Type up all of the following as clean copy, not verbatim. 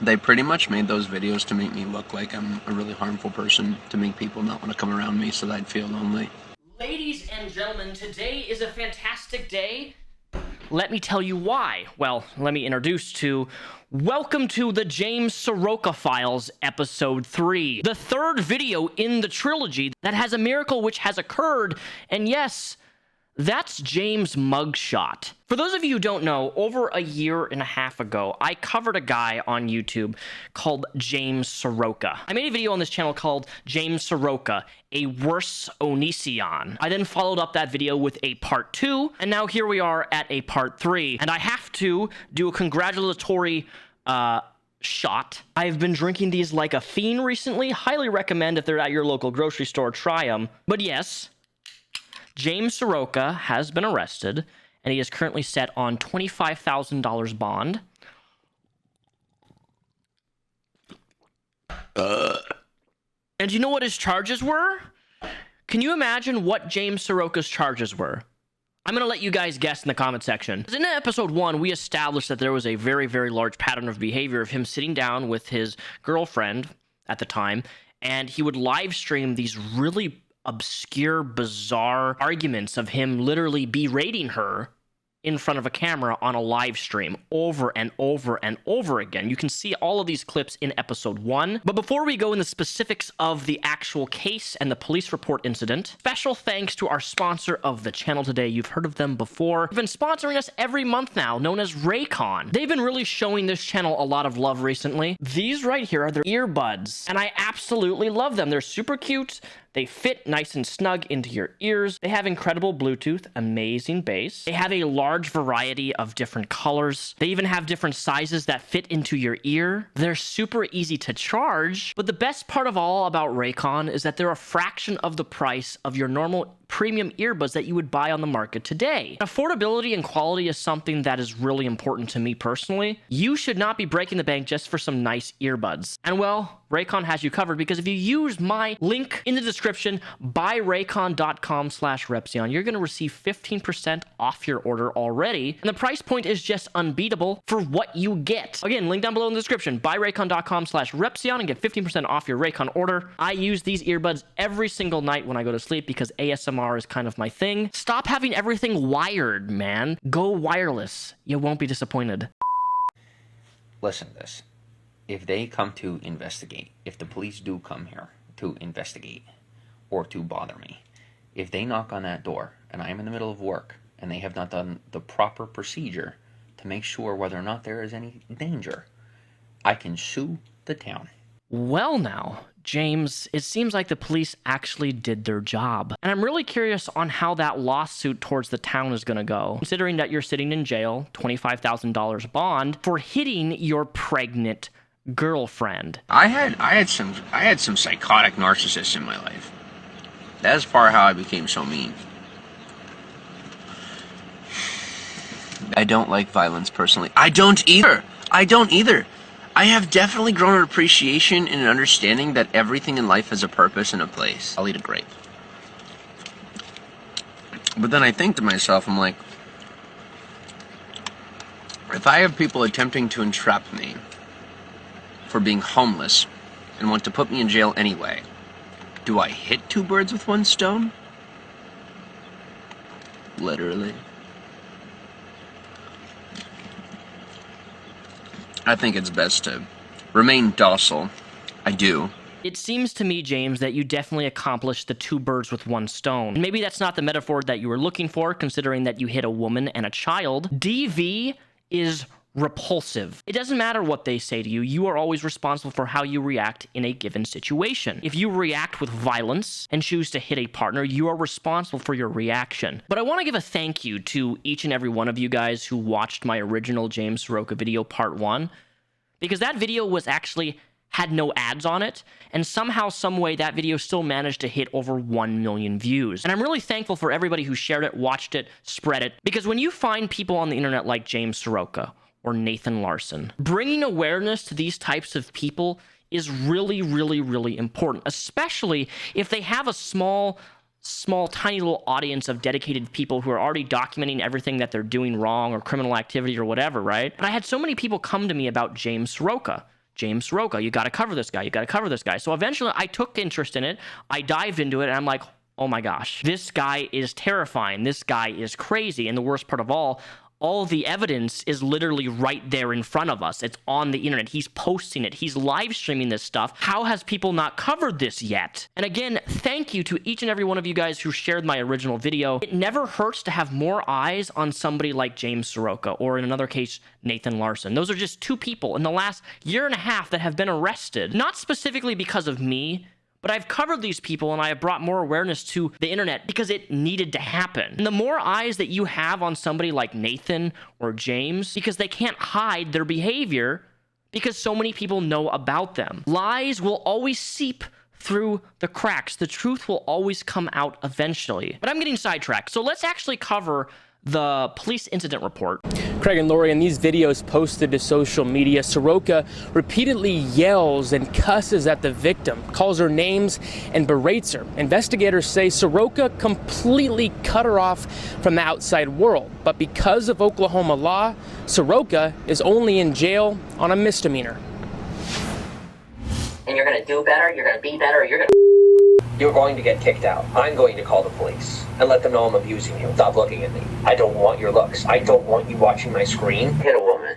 They pretty much made those videos to make me look like I'm a really harmful person, to make people not want to come around me so that I'd feel lonely. Ladies and gentlemen, today is a fantastic day. Let me tell you why. Well, let me introduce to... Welcome to the James Saroka Files, Episode 3. The third video in the trilogy that has a miracle which has occurred, and yes, that's James' mugshot. For those of you who don't know, over a year and a half ago, I covered a guy on YouTube called James Saroka. I made a video on this channel called James Saroka, a worse Onision. I then followed up that video with a part 2, and now here we are at a part 3. And I have to do a congratulatory shot. I've been drinking these like a fiend recently. Highly recommend if they're at your local grocery store, try them. But yes, James Saroka has been arrested, and he is currently set on $25,000 bond. And you know what his charges were? Can you imagine what James Saroka's charges were? I'm going to let you guys guess in the comment section. In episode 1, we established that there was a very, very large pattern of behavior of him sitting down with his girlfriend at the time, and he would live stream these really obscure, bizarre arguments of him literally berating her in front of a camera on a live stream over and over and over again. You can see all of these clips in episode 1. But before we go in the specifics of the actual case and the police report incident, special thanks to our sponsor of the channel today. You've heard of them before. They've been sponsoring us every month now, known as Raycon. They've been really showing this channel a lot of love recently. These right here are their earbuds, and I absolutely love them. They're super cute. They fit nice and snug into your ears. They have incredible Bluetooth, amazing bass. They have a large variety of different colors. They even have different sizes that fit into your ear. They're super easy to charge. But the best part of all about Raycon is that they're a fraction of the price of your normal premium earbuds that you would buy on the market today. Affordability and quality is something that is really important to me personally. You should not be breaking the bank just for some nice earbuds. And well, Raycon has you covered, because if you use my link in the description, buyraycon.com/Repzion, you're going to receive 15% off your order already. And the price point is just unbeatable for what you get. Again, link down below in the description, buyraycon.com/Repzion and get 15% off your Raycon order. I use these earbuds every single night when I go to sleep because ASMR is kind of my thing. Stop having everything wired, man. Go wireless. You won't be disappointed. Listen to this. If they come to investigate, if the police do come here to investigate or to bother me, if they knock on that door and I am in the middle of work and they have not done the proper procedure to make sure whether or not there is any danger, I can sue the town. Well now, James, it seems like the police actually did their job. And I'm really curious on how that lawsuit towards the town is going to go, considering that you're sitting in jail, $25,000 bond, for hitting your pregnant girlfriend. I had some psychotic narcissists in my life. That's part of how I became so mean. I don't like violence personally. I don't either. I have definitely grown an appreciation and an understanding that everything in life has a purpose and a place. I'll eat a grape. But then I think to myself, I'm like, if I have people attempting to entrap me for being homeless and want to put me in jail anyway, do I hit two birds with one stone? Literally. I think it's best to remain docile. I do. It seems to me, James, that you definitely accomplished the two birds with one stone. And maybe that's not the metaphor that you were looking for, considering that you hit a woman and a child. DV is repulsive. It doesn't matter what they say to you. You are always responsible for how you react in a given situation. If you react with violence and choose to hit a partner, you are responsible for your reaction. But I want to give a thank you to each and every one of you guys who watched my original James Saroka video, part 1, because that video was actually had no ads on it, and somehow, some way, that video still managed to hit over 1 million views. And I'm really thankful for everybody who shared it, watched it, spread it, because when you find people on the internet like James Saroka or Nathan Larson, bringing awareness to these types of people is really, really, really important, especially if they have a small, tiny little audience of dedicated people who are already documenting everything that they're doing wrong or criminal activity or whatever, right? And I had so many people come to me about James Saroka. James Saroka. You got to cover this guy. You got to cover this guy. So eventually I took interest in it. I dived into it and I'm like, oh my gosh, this guy is terrifying. This guy is crazy. And the worst part of all of the evidence is literally right there in front of us. It's on the internet. He's posting it. He's live streaming this stuff. How has people not covered this yet? And again, thank you to each and every one of you guys who shared my original video. It never hurts to have more eyes on somebody like James Saroka, or in another case, Nathan Larson. Those are just two people in the last year and a half that have been arrested, not specifically because of me, but I've covered these people and I have brought more awareness to the internet because it needed to happen. And the more eyes that you have on somebody like Nathan or James, because they can't hide their behavior because so many people know about them. Lies will always seep through the cracks. The truth will always come out eventually. But I'm getting sidetracked. So let's actually cover the police incident report. Craig and Lori, in these videos posted to social media, Saroka repeatedly yells and cusses at the victim, calls her names, and berates her. Investigators say Saroka completely cut her off from the outside world, but because of Oklahoma law, Saroka is only in jail on a misdemeanor. And you're going to do better, you're going to be better, You're going to get kicked out. I'm going to call the police and let them know I'm abusing you. Stop looking at me. I don't want your looks. I don't want you watching my screen. hit a woman.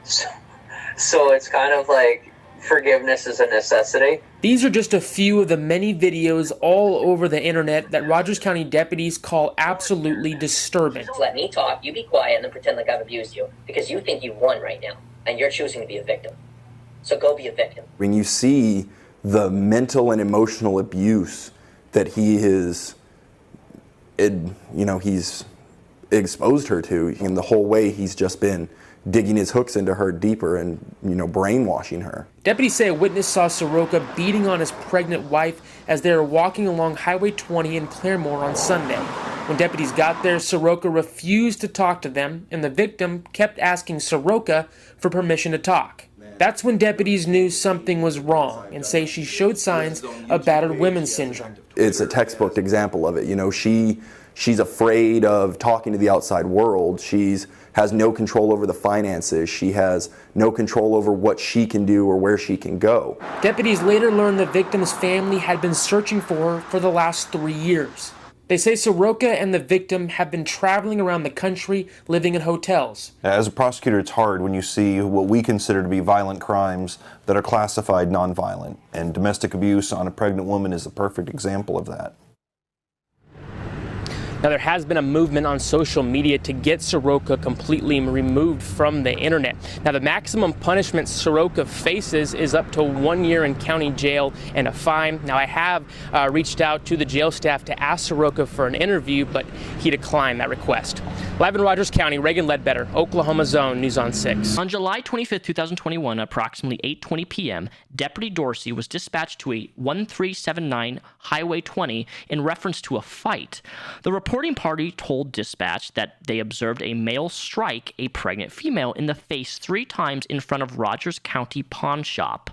So it's kind of like forgiveness is a necessity. These are just a few of the many videos all over the internet that Rogers County deputies call absolutely disturbing. Let me talk, you be quiet, and then pretend like I've abused you. Because you think you won right now, and you're choosing to be a victim. So go be a victim. When you see the mental and emotional abuse that he's exposed her to, and the whole way he's just been digging his hooks into her deeper and, brainwashing her. Deputies say a witness saw Saroka beating on his pregnant wife as they were walking along Highway 20 in Claremore on Sunday. When deputies got there, Saroka refused to talk to them, and the victim kept asking Saroka for permission to talk. That's when deputies knew something was wrong and say she showed signs of battered women's syndrome. It's a textbook example of it. She's afraid of talking to the outside world. Has no control over the finances. She has no control over what she can do or where she can go. Deputies later learned the victim's family had been searching for her for the last 3 years. They say Saroka and the victim have been traveling around the country, living in hotels. As a prosecutor, it's hard when you see what we consider to be violent crimes that are classified nonviolent, and domestic abuse on a pregnant woman is a perfect example of that. Now, there has been a movement on social media to get Saroka completely removed from the internet. Now, the maximum punishment Saroka faces is up to 1 year in county jail and a fine. Now, I have reached out to the jail staff to ask Saroka for an interview, but he declined that request. Live in Rogers County, Reagan Ledbetter, Oklahoma Zone, News on 6. On July 25th, 2021, approximately 8:20 p.m., Deputy Dorsey was dispatched to a 1379 Highway 20 in reference to a fight. The reporting party told dispatch that they observed a male strike a pregnant female in the face 3 times in front of Rogers County Pawn Shop.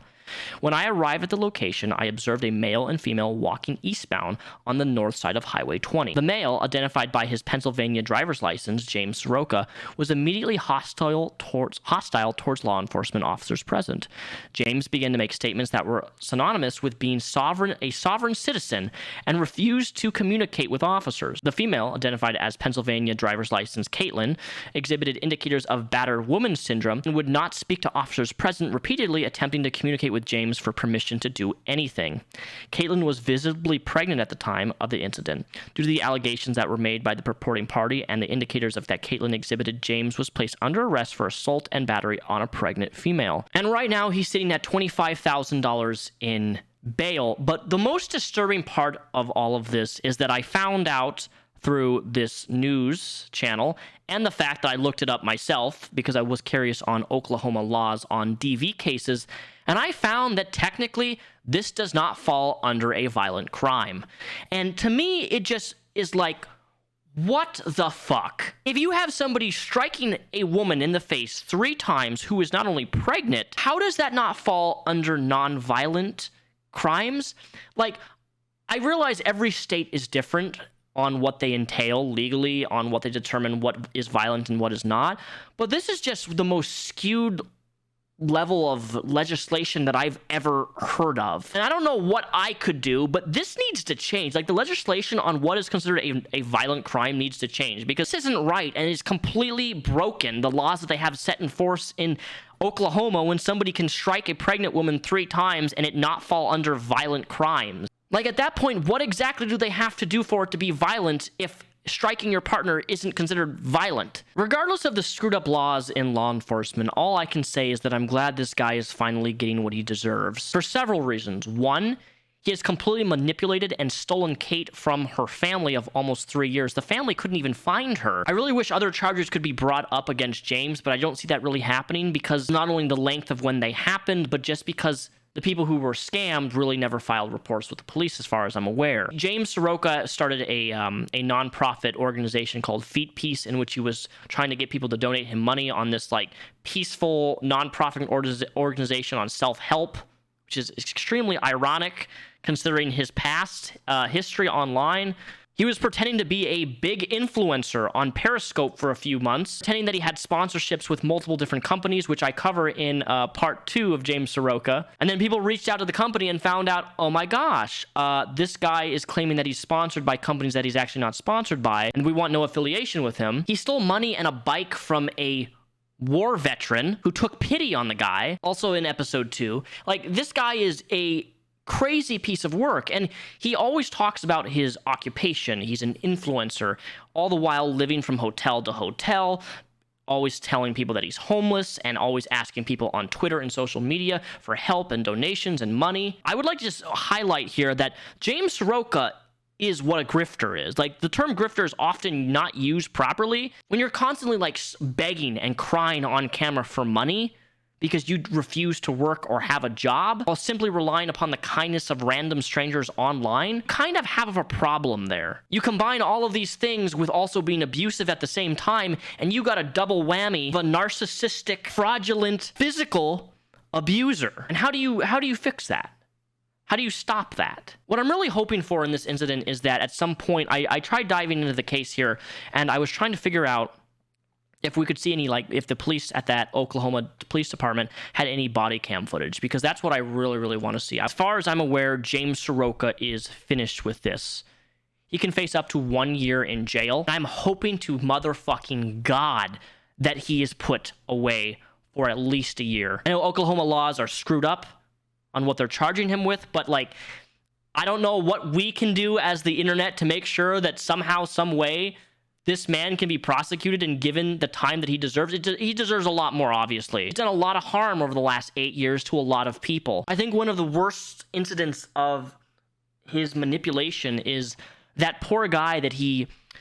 When I arrived at the location, I observed a male and female walking eastbound on the north side of Highway 20. The male, identified by his Pennsylvania driver's license, James Saroka, was immediately hostile towards law enforcement officers present. James began to make statements that were synonymous with being a sovereign citizen and refused to communicate with officers. The female, identified as Pennsylvania driver's license Caitlin, exhibited indicators of battered woman syndrome and would not speak to officers present, repeatedly attempting to communicate with James for permission to do anything. Caitlin was visibly pregnant at the time of the incident. Due to the allegations that were made by the purporting party and the indicators of that Caitlin exhibited, James was placed under arrest for assault and battery on a pregnant female. And right now he's sitting at $25,000 in bail. But the most disturbing part of all of this is that I found out through this news channel and the fact that I looked it up myself because I was curious on Oklahoma laws on DV cases, and I found that technically this does not fall under a violent crime. And to me, it just is like, what the fuck? If you have somebody striking a woman in the face 3 times who is not only pregnant, how does that not fall under non-violent crimes? Like, I realize every state is different on what they entail legally, on what they determine what is violent and what is not. But this is just the most skewed level of legislation that I've ever heard of. And I don't know what I could do, but this needs to change. Like, the legislation on what is considered a violent crime needs to change, because this isn't right, and it's completely broken the laws that they have set in force in Oklahoma when somebody can strike a pregnant woman 3 times and it not fall under violent crimes. Like, at that point, what exactly do they have to do for it to be violent if striking your partner isn't considered violent? Regardless of the screwed up laws in law enforcement, all I can say is that I'm glad this guy is finally getting what he deserves for several reasons. One, he has completely manipulated and stolen Kate from her family of almost 3 years. The family couldn't even find her. I really wish other charges could be brought up against James, but I don't see that really happening, because not only the length of when they happened, but just because the people who were scammed really never filed reports with the police, as far as I'm aware. James Saroka started a nonprofit organization called Feet Peace, in which he was trying to get people to donate him money on this like peaceful nonprofit organization on self-help, which is extremely ironic considering his past history online. He was pretending to be a big influencer on Periscope for a few months, pretending that he had sponsorships with multiple different companies, which I cover in part 2 of James Saroka. And then people reached out to the company and found out, oh my gosh, this guy is claiming that he's sponsored by companies that he's actually not sponsored by, and we want no affiliation with him. He stole money and a bike from a war veteran who took pity on the guy, also in episode 2. Like, this guy is a crazy piece of work, and he always talks about his occupation. He's an influencer, all the while living from hotel to hotel, always telling people that he's homeless, and always asking people on Twitter and social media for help and donations and money. I would like to just highlight here that James Saroka is what a grifter is. Like, the term grifter is often not used properly. When you're constantly like begging and crying on camera for money because you refuse to work or have a job, while simply relying upon the kindness of random strangers online, kind of have a problem there. You combine all of these things with also being abusive at the same time, and you got a double whammy of a narcissistic, fraudulent, physical abuser. And how do you fix that? How do you stop that? What I'm really hoping for in this incident is that at some point, I tried diving into the case here, and I was trying to figure out if we could see any, like, if the police at that Oklahoma Police Department had any body cam footage, because that's what I really, really want to see. As far as I'm aware, James Saroka is finished with this. He can face up to 1 year in jail. I'm hoping to motherfucking God that he is put away for at least a year. I know Oklahoma laws are screwed up on what they're charging him with, but, like, I don't know what we can do as the internet to make sure that somehow, some way, this man can be prosecuted and given the time that he deserves. He deserves a lot more, obviously. He's done a lot of harm over the last 8 years to a lot of people. I think one of the worst incidents of his manipulation is that poor guy that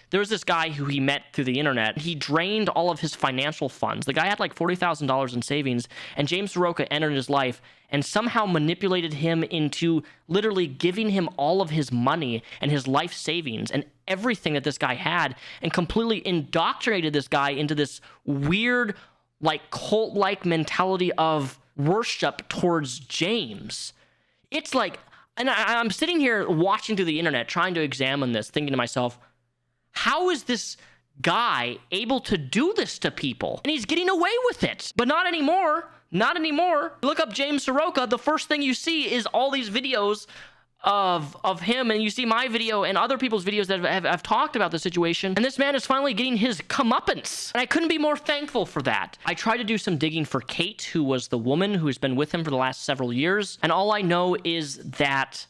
there was this guy who he met through the internet. He drained all of his financial funds. The guy had like $40,000 in savings, and James Saroka entered his life and somehow manipulated him into literally giving him all of his money and his life savings and everything that this guy had, and completely indoctrinated this guy into this weird, like, cult-like mentality of worship towards James. It's like, and I'm sitting here watching through the internet, trying to examine this, thinking to myself, how is this guy able to do this to people? And he's getting away with it. But not anymore. Not anymore. Look up James Saroka. The first thing you see is all these videos of him, and you see my video and other people's videos that have talked about the situation, and this man is finally getting his comeuppance, and I couldn't be more thankful for that. I tried to do some digging for Kate, who was the woman who has been with him for the last several years, and all I know is that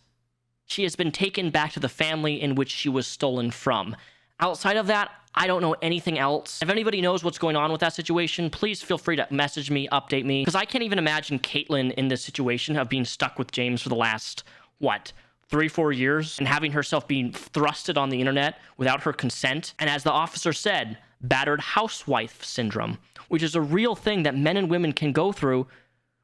she has been taken back to the family in which she was stolen from. Outside of that, I don't know anything else. If anybody knows what's going on with that situation, please feel free to message me, update me, because I can't even imagine Caitlyn in this situation of being stuck with James for the last, 3-4 years, and having herself being thrusted on the internet without her consent. And as the officer said, battered housewife syndrome, which is a real thing that men and women can go through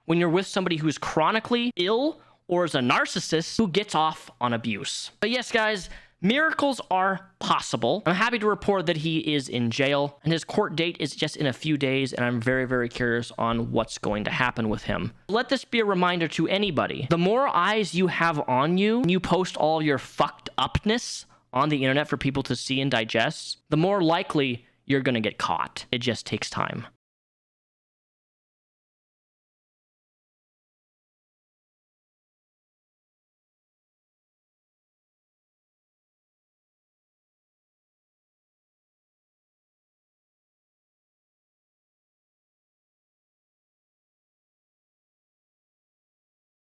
when you're with somebody who's chronically ill or is a narcissist who gets off on abuse. But yes, guys, miracles are possible. I'm happy to report that he is in jail, and his court date is just in a few days, and I'm very, very curious on what's going to happen with him. Let this be a reminder to anybody. The more eyes you have on you, when you post all your fucked upness on the internet for people to see and digest, the more likely you're gonna get caught. It just takes time.